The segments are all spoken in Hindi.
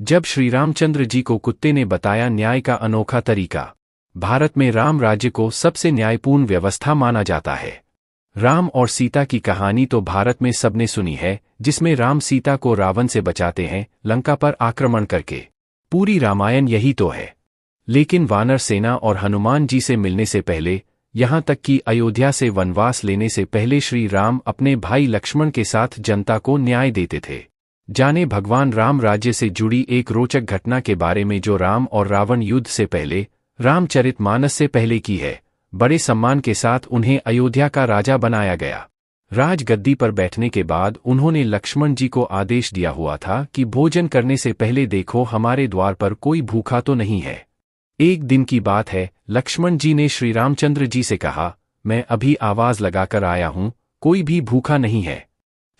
जब श्री रामचंद्र जी को कुत्ते ने बताया न्याय का अनोखा तरीका। भारत में राम राज्य को सबसे न्यायपूर्ण व्यवस्था माना जाता है। राम और सीता की कहानी तो भारत में सबने सुनी है, जिसमें राम सीता को रावण से बचाते हैं लंका पर आक्रमण करके। पूरी रामायण यही तो है। लेकिन वानर सेना और हनुमान जी से मिलने से पहले, यहाँ तक कि अयोध्या से वनवास लेने से पहले श्री राम अपने भाई लक्ष्मण के साथ जनता को न्याय देते थे। जाने भगवान राम राज्य से जुड़ी एक रोचक घटना के बारे में जो राम और रावण युद्ध से पहले, रामचरितमानस से पहले की है। बड़े सम्मान के साथ उन्हें अयोध्या का राजा बनाया गया। राजगद्दी पर बैठने के बाद उन्होंने लक्ष्मण जी को आदेश दिया हुआ था कि भोजन करने से पहले देखो हमारे द्वार पर कोई भूखा तो नहीं है। एक दिन की बात है, लक्ष्मण जी ने श्री रामचंद्र जी से कहा, मैं अभी आवाज लगाकर आया हूं, कोई भी भूखा नहीं है।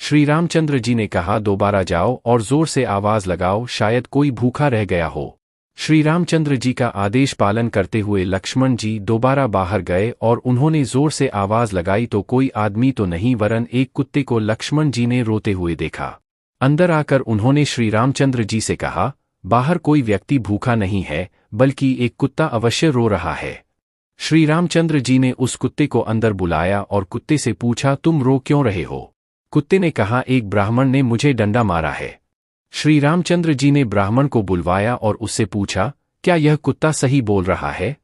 श्री रामचंद्र जी ने कहा, दोबारा जाओ और जोर से आवाज लगाओ, शायद कोई भूखा रह गया हो। श्री रामचंद्र जी का आदेश पालन करते हुए लक्ष्मण जी दोबारा बाहर गए और उन्होंने जोर से आवाज लगाई तो कोई आदमी तो नहीं वरन एक कुत्ते को लक्ष्मण जी ने रोते हुए देखा। अंदर आकर उन्होंने श्री रामचंद्र जी से कहा, बाहर कोई व्यक्ति भूखा नहीं है, बल्कि एक कुत्ता अवश्य रो रहा है। श्री रामचंद्र जी ने उस कुत्ते को अंदर बुलाया और कुत्ते से पूछा, तुम रो क्यों रहे हो? कुत्ते ने कहा, एक ब्राह्मण ने मुझे डंडा मारा है। श्री रामचंद्र जी ने ब्राह्मण को बुलवाया और उससे पूछा, क्या यह कुत्ता सही बोल रहा है?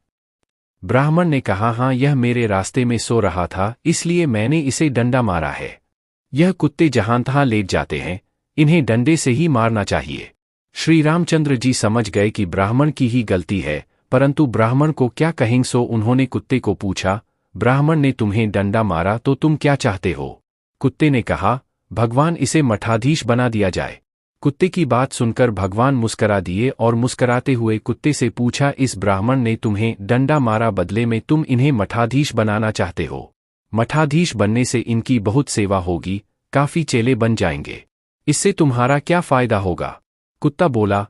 ब्राह्मण ने कहा, हाँ, यह मेरे रास्ते में सो रहा था, इसलिए मैंने इसे डंडा मारा है। यह कुत्ते जहां तहां लेट जाते हैं, इन्हें डंडे से ही मारना चाहिए। श्री रामचंद्र जी समझ गए कि ब्राह्मण की ही गलती है, परंतु ब्राह्मण को क्या कहेंगे, सो उन्होंने कुत्ते को पूछा, ब्राह्मण ने तुम्हें डंडा मारा तो तुम क्या चाहते हो? कुत्ते ने कहा, भगवान इसे मठाधीश बना दिया जाए। कुत्ते की बात सुनकर भगवान मुस्करा दिए और मुस्कराते हुए कुत्ते से पूछा, इस ब्राह्मण ने तुम्हें डंडा मारा, बदले में तुम इन्हें मठाधीश बनाना चाहते हो। मठाधीश बनने से इनकी बहुत सेवा होगी, काफी चेले बन जाएंगे। इससे तुम्हारा क्या फायदा होगा? कुत्ता बोला,